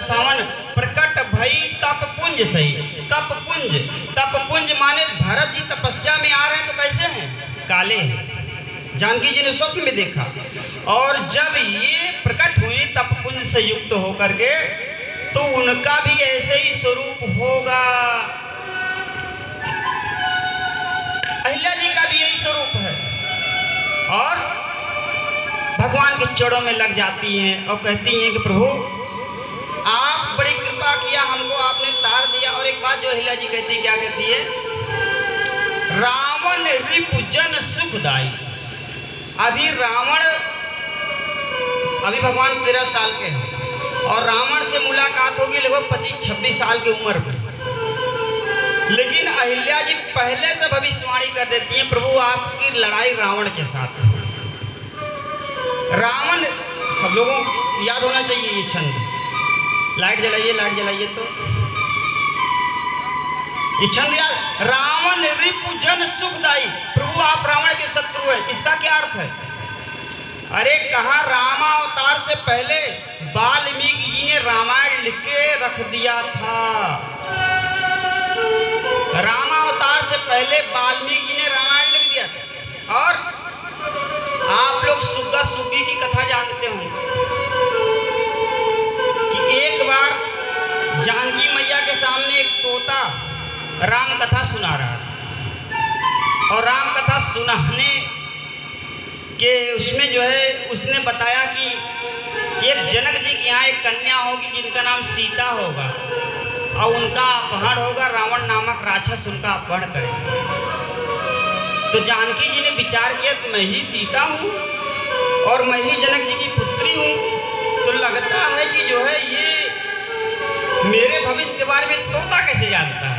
सावन प्रकट भई तप पुंज सही। तप पुंज माने भरत जी तपस्या में आ रहे हैं तो कैसे हैं? काले हैं। जानकी जी ने स्वप्न में देखा और जब ये प्रकट हुए तप पुंज से युक्त होकर के तो उनका भी ऐसे ही स्वरूप होगा। अहिल्या जी का भी यही स्वरूप है और भगवान के चरणों में लग जाती हैं और कहती हैं कि प्रभु आप बड़ी कृपा किया हमको, आपने तार दिया। और एक बात जो अहिल्या जी कहती है, क्या कहती है? रावण रिपु जन सुखदाई। अभी भगवान 13 साल के हैं और रावण से मुलाकात होगी लगभग 25-26 साल की उम्र में। लेकिन अहिल्या जी पहले से भविष्यवाणी कर देती हैं, प्रभु आपकी लड़ाई रावण के साथ है। रावण, सब लोगों को याद होना चाहिए ये छंद। लाइट जलाइए तो ये छंद याद। रावण रिपु जन सुखदाई। प्रभु आप रावण के शत्रु हैं। इसका क्या अर्थ है? अरे कहा रामावतार से पहले वाल्मीकि जी ने रामायण लिख के रख दिया था। रामावतार से पहले वाल्मीकि जी ने रामायण लिख दिया था। और आप लोग सुग्गा सुग्गी की कथा जानते हो कि एक बार जानकी मैया के सामने एक तोता राम कथा सुना रहा था और राम कथा सुनाने के उसमें जो है उसने बताया कि एक जनक जी के यहाँ एक कन्या होगी जिनका नाम सीता होगा और उनका अपहरण होगा, रावण नामक राक्षस उनका अपहरण करेगा। तो जानकी जी ने विचार किया कि मैं ही सीता हूँ और मैं ही जनक जी की पुत्री हूँ, तो लगता है कि जो है ये मेरे भविष्य के बारे में तोता कैसे जानता है?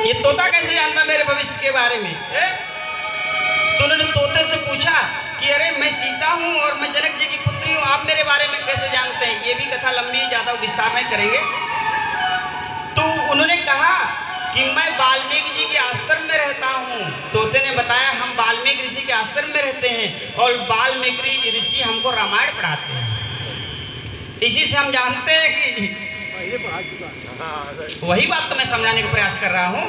ये तोता कैसे जानता मेरे भविष्य के बारे में? तो उन्होंने तोते से पूछा कि अरे मैं सीता हूँ और मैं जनक जी की पुत्री हूँ, आप मेरे बारे में कैसे जानते हैं? ये भी कथा लंबी, ज़्यादा विस्तार नहीं करेंगे। तो उन्होंने कहा कि मैं वाल्मीकि जी के आश्रम में रहता हूँ। तोते ने बताया हम वाल्मीकि ऋषि के आश्रम में रहते हैं और वाल्मीकि ऋषि हमको रामायण पढ़ाते हैं। इसी से हम जानते हैं कि वही बात तो मैं समझाने का प्रयास कर रहा हूँ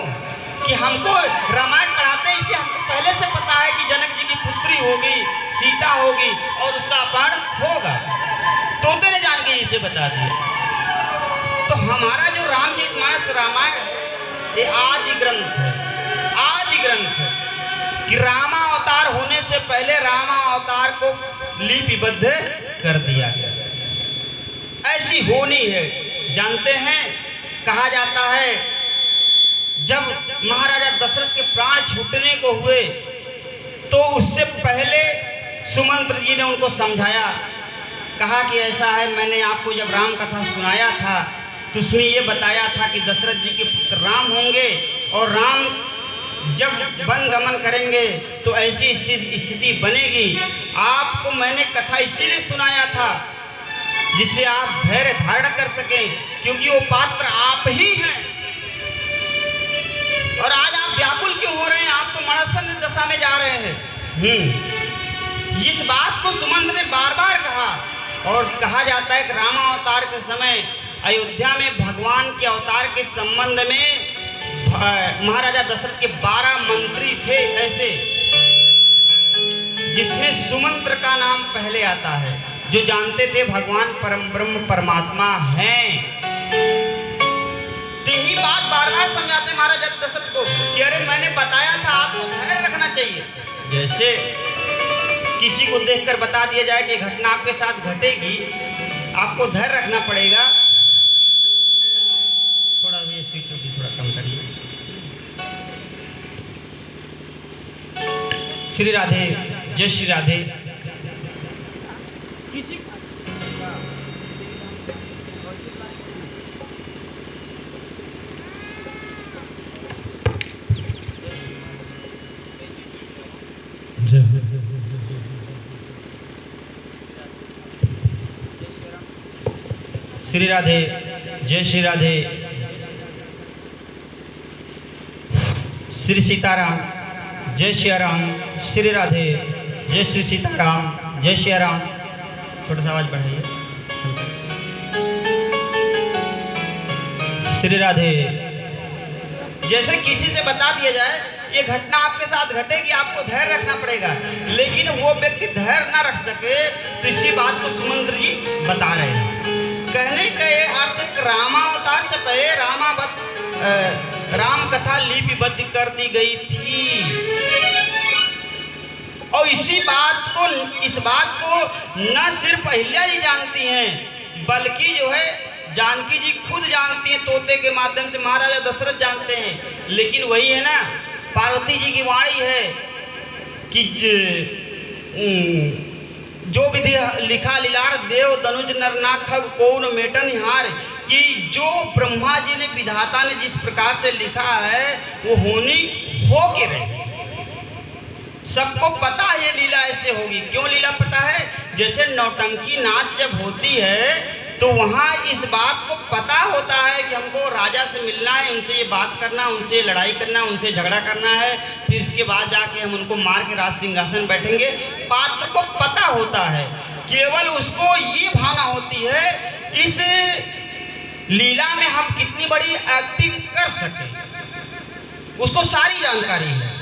कि हमको रामायण पढ़ाते हैं, इसलिए हमको पहले से पता है कि जनक जी की पुत्री होगी, सीता होगी और उसका अपहरण होगा। तोते ने जानकी जी से बता दिया। तो हमारा जो रामचरितमानस रामायण ये आदि ग्रंथ है कि रामावतार होने से पहले रामावतार को लिपिबद्ध कर दिया गया। ऐसी होनी है। जानते हैं, कहा जाता है जब महाराजा दशरथ के प्राण छूटने को हुए तो उससे पहले सुमंत्र जी ने उनको समझाया, कहा कि ऐसा है, मैंने आपको जब राम कथा सुनाया था तो उसमें ये बताया था कि दशरथ जी के पुत्र राम होंगे और राम जब वन गमन करेंगे तो ऐसी स्थिति बनेगी। आपको मैंने कथा इसीलिए सुनाया था जिससे आप धैर्य धारण कर सकें, क्योंकि वो पात्र आप ही हैं। और आज आप व्याकुल क्यों हो रहे हैं? आप तो मरणसन्न दशा में जा रहे हैं। इस बात को सुमंत्र ने बार बार कहा। और कहा जाता है कि रामावतार के समय अयोध्या में भगवान के अवतार के संबंध में महाराजा दशरथ के 12 मंत्री थे ऐसे, जिसमें सुमंत्र का नाम पहले आता है, जो जानते थे भगवान परम ब्रह्म परमात्मा हैं। तो यही बात बार बार समझाते महाराजा दशरथ को कि अरे मैंने बताया था, आपको धैर्य रखना चाहिए। जैसे किसी को देखकर बता दिया जाए कि घटना आपके साथ घटेगी, आपको धैर्य रखना पड़ेगा। थोड़ा ये सीटों की थोड़ा कम करिए। श्री राधे, जय श्री राधे। श्री राधे, जय श्री राधे। श्री सीताराम, जय श्री राम। श्री राधे, जय श्री सीताराम, जय श्री राम। थोड़ा सा आवाज बढ़ाइए। श्री राधे। जैसे किसी से बता दिया जाए ये घटना आपके साथ घटेगी, आपको धैर्य रखना पड़ेगा, लेकिन वो व्यक्ति धैर्य ना रख सके, तो इसी बात को सुमंत्र जी बता रहे हैं। कहने का ये अर्थ एक रामावतार से पहले राम कथा लिपिबद्ध कर दी गई थी, और इस बात को न सिर्फ अहिल्या जी जानती हैं, बल्कि जो है जानकी जी खुद जानती हैं, तोते के माध्यम से महाराजा दशरथ जानते हैं। लेकिन वही है ना, पार्वती जी की वाणी है कि जो विधि लिखा लीलार देव दनुज नर ना खग कौन मेटन हार, कि जो ब्रह्मा जी ने विधाता ने जिस प्रकार से लिखा है वो होनी हो के रहे। सबको पता है ये लीला ऐसे होगी। क्यों लीला पता है? जैसे नौटंकी नाच जब होती है तो वहाँ इस बात को पता होता है कि हमको राजा से मिलना है, उनसे ये बात करना, उनसे लड़ाई करना, उनसे झगड़ा करना है, फिर इसके बाद जाके हम उनको मार के राज सिंहासन बैठेंगे। पात्र को पता होता है, केवल उसको ये भावना होती है इस लीला में हम कितनी बड़ी एक्टिंग कर सकें, उसको सारी जानकारी है।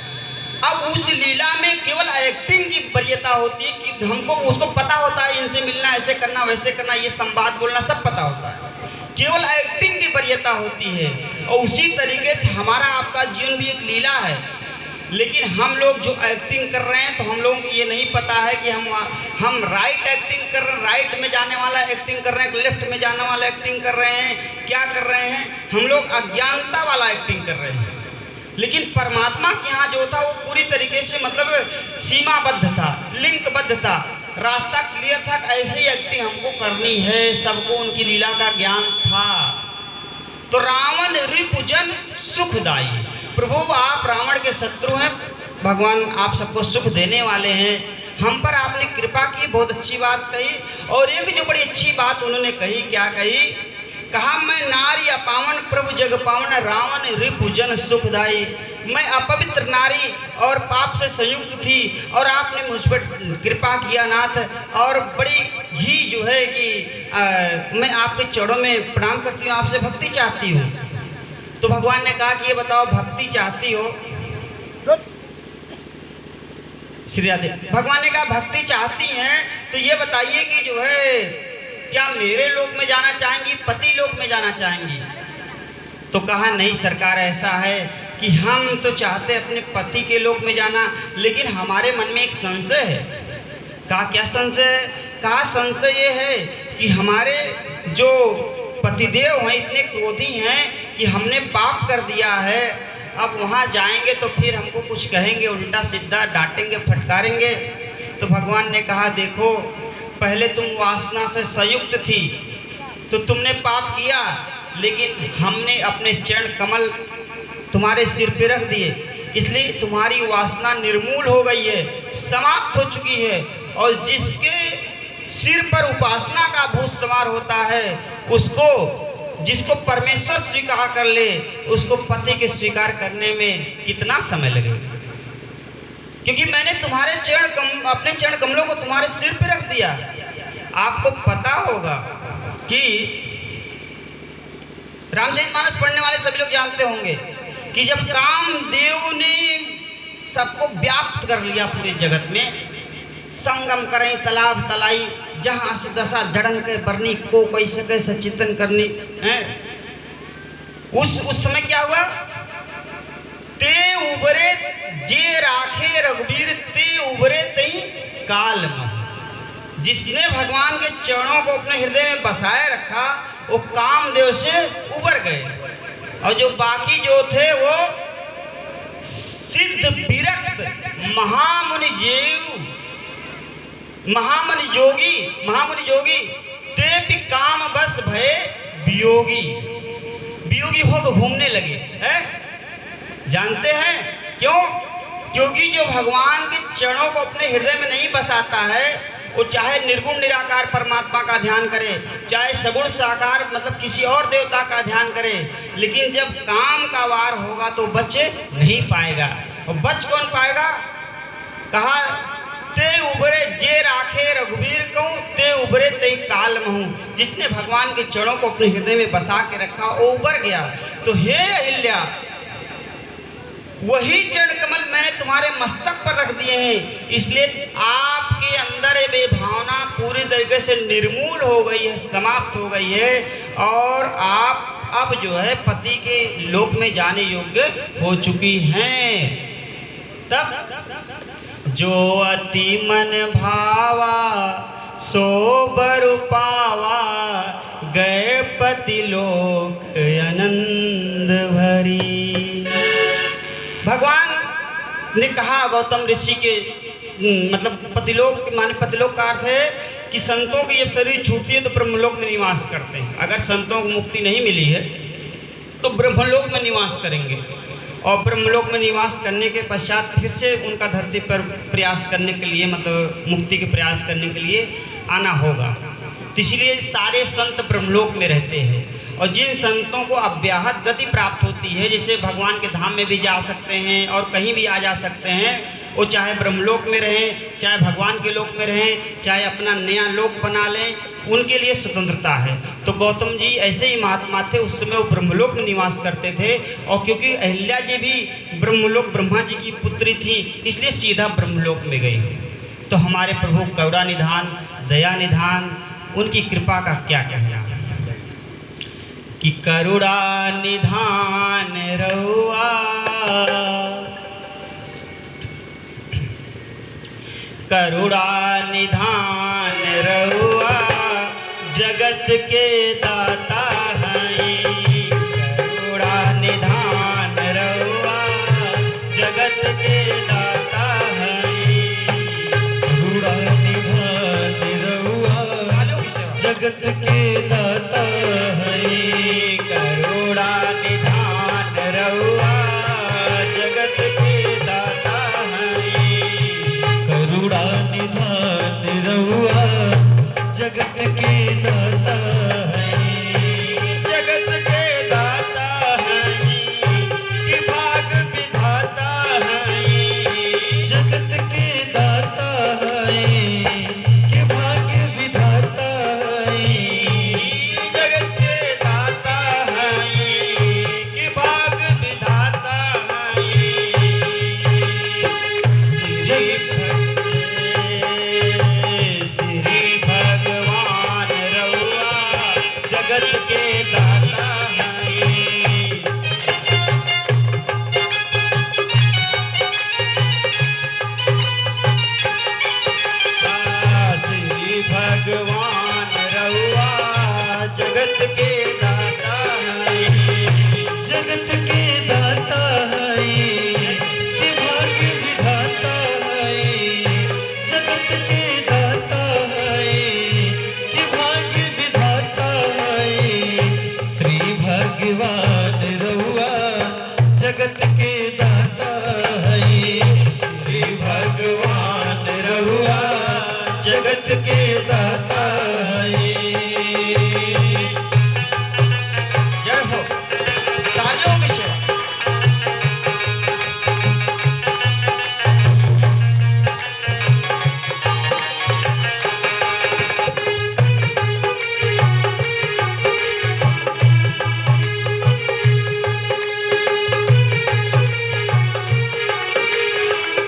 अब उस लीला में केवल एक्टिंग की वरीयता होती है कि हमको उसको पता होता है इनसे मिलना, ऐसे करना, वैसे करना, ये संवाद बोलना सब पता होता है, केवल एक्टिंग की वरीयता होती है। और उसी तरीके से हमारा आपका जीवन भी एक लीला है। लेकिन हम लोग जो एक्टिंग कर रहे हैं तो हम लोगों को ये नहीं पता है कि हम राइट एक्टिंग कर रहे हैं, राइट में जाने वाला एक्टिंग कर रहे हैं, लेफ्ट में जाने वाला एक्टिंग कर रहे हैं, क्या कर रहे हैं, हम लोग अज्ञानता वाला एक्टिंग कर रहे हैं। लेकिन परमात्मा के यहाँ जो था वो पूरी तरीके से मतलब सीमाबद्ध था, लिंकबद्ध था, रास्ता क्लियर था, ऐसे ही एक्टिंग हमको करनी है। सबको उनकी लीला का ज्ञान था। तो रावण रिपुजन सुखदाई, प्रभु आप रावण के शत्रु हैं, भगवान आप सबको सुख देने वाले हैं, हम पर आपने कृपा की, बहुत अच्छी बात कही। और एक जो बड़ी अच्छी बात उन्होंने कही, क्या कही? कहा मैं नारी अपावन प्रभु जग पावन रावण रिपुजन सुखदाई। मैं अपवित्र नारी और पाप से संयुक्त थी और आपने मुझ पर कृपा किया नाथ, और बड़ी ही जो है कि मैं आपके चरणों में प्रणाम करती हूँ, आपसे भक्ति चाहती हूँ। तो भगवान ने कहा कि ये बताओ भक्ति चाहती हो? श्री राधे। भगवान ने कहा भक्ति चाहती हैं तो ये बताइए कि जो है क्या मेरे लोक में जाना चाहेंगी, पति लोक में जाना चाहेंगी? तो कहा नहीं सरकार, ऐसा है कि हम तो चाहते अपने पति के लोक में जाना, लेकिन हमारे मन में एक संशय है। कहा क्या संशय है? कहा संशय ये है कि हमारे जो पतिदेव हैं इतने क्रोधी हैं कि हमने पाप कर दिया है, अब वहाँ जाएंगे तो फिर हमको कुछ कहेंगे, उल्टा सीधा डांटेंगे, फटकारेंगे। तो भगवान ने कहा देखो, पहले तुम वासना से संयुक्त थी तो तुमने पाप किया, लेकिन हमने अपने चरण कमल तुम्हारे सिर पे रख दिए, इसलिए तुम्हारी वासना निर्मूल हो गई है, समाप्त हो चुकी है। और जिसके सिर पर उपासना का भूत सवार होता है, उसको जिसको परमेश्वर स्वीकार कर ले, उसको पति के स्वीकार करने में कितना समय लगेगा? क्योंकि मैंने तुम्हारे अपने चरण कमलों को तुम्हारे सिर पे रख दिया। आपको पता होगा कि रामचरितमानस पढ़ने वाले सभी लोग जानते होंगे कि जब कामदेव ने सबको व्याप्त कर लिया पूरे जगत में, संगम करें तालाब तलाई, जहाँ से दशा जड़न के बरनी को कोई सके सचितन करनी है। उस समय क्या हुआ? ते उबरे जे राखे रघुवीर, ते उबरे तई काल में। जिसने भगवान के चरणों को अपने हृदय में बसाए रखा वो कामदेव से उबर गए, और जो बाकी जो थे वो सिद्ध विरक्त महामुनि जोगी ते भी काम बस भय वियोगी होकर घूमने लगे है। जानते हैं क्यों? क्योंकि जो भगवान के चरणों को अपने हृदय में नहीं बसाता है, वो चाहे निर्गुण निराकार परमात्मा का ध्यान करे, चाहे सगुण साकार मतलब किसी और देवता का ध्यान करे, लेकिन जब काम का वार होगा तो बच नहीं पाएगा। और बच कौन पाएगा? कहा ते उबरे जे राखे रघुवीर कहूँ, ते उबरे ते काल महूँ। जिसने भगवान के चरणों को अपने हृदय में बसा के रखा वो उबर गया। तो हे अहिल्या, वही चरण कमल मैंने तुम्हारे मस्तक पर रख दिए हैं, इसलिए आपके अंदर ये भावना पूरी तरीके से निर्मूल हो गई है, समाप्त हो गई है, और आप अब जो है पति के लोक में जाने योग्य हो चुकी हैं। तब जो अति मन भावा सो बर पावा, गए पति लोक आनंद भरी। भगवान ने कहा गौतम ऋषि के मतलब पतिलोक माने पतिलोक का अर्थ है कि संतों की जब शरीर छूटती है तो ब्रह्मलोक में निवास करते हैं। अगर संतों को मुक्ति नहीं मिली है तो ब्रह्मलोक में निवास करेंगे, और ब्रह्मलोक में निवास करने के पश्चात फिर से उनका धरती पर प्रयास करने के लिए मतलब मुक्ति के प्रयास करने के लिए आना होगा। तो इसलिए सारे संत ब्रह्मलोक में रहते हैं, और जिन संतों को अव्याहत गति प्राप्त होती है, जैसे भगवान के धाम में भी जा सकते हैं और कहीं भी आ जा सकते हैं, वो चाहे ब्रह्मलोक में रहें, चाहे भगवान के लोक में रहें, चाहे अपना नया लोक बना लें, उनके लिए स्वतंत्रता है। तो गौतम जी ऐसे ही महात्मा थे, उस समय वो ब्रह्मलोक में निवास करते थे, और क्योंकि अहिल्या जी भी ब्रह्मलोक ब्रह्मा जी की पुत्री थी, इसलिए सीधा ब्रह्मलोक में गई। तो हमारे प्रभु करुणा निधान, दया निधान, उनकी कृपा का क्या कहना कि करुणा निधान रहुआ, करुणा निधान रहुआ, जगत के दाता हैं। करुणा निधान रहुआ, जगत के दाता हैं। करुणा निधान रहुआ, जगत के दाता हैं। करुणा निधान रहुआ, जगत के दाता हैं। करुणा निधान रहुआ, जगत के दाता हैं। जगत के दाता हैं कि भाग विधाता हैं। जगत के दाता हैं कि भाग्य विधाता हैं। जगत के दाता हैं कि भाग विधाता हैं। श्री भगवान रहुआ, जगत के दाता हैं। श्री भगवान रहुआ, जगत के दाता हैं। जगत के दाता हैं कि भाग्य विधाता हैं। जगत के दाता हैं कि भाग्य विधाता हैं। श्री भगवान रहुआ, जगत के दाता हैं। श्री भगवान रहुआ, जगत के दाता हैं। जय हो, तालियों की सेवा।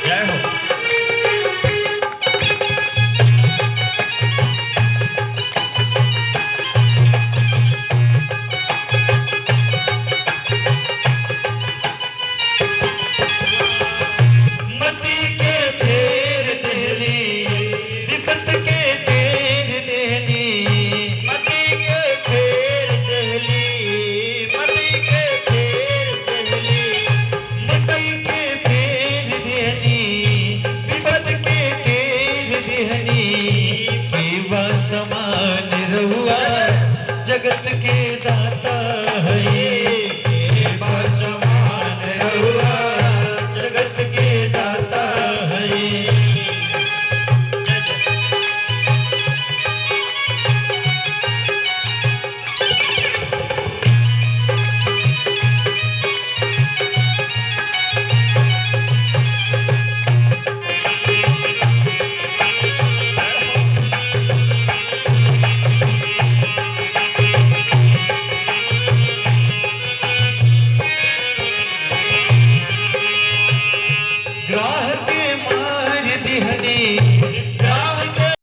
जय हो। मति के फेर देनी, विपत के फेर देनी। मति के फेर दहली, मति के फेर दहली। मति के फेर देनी, विपत के फेर देनी। केवा समान रहुआ, जगत के दाता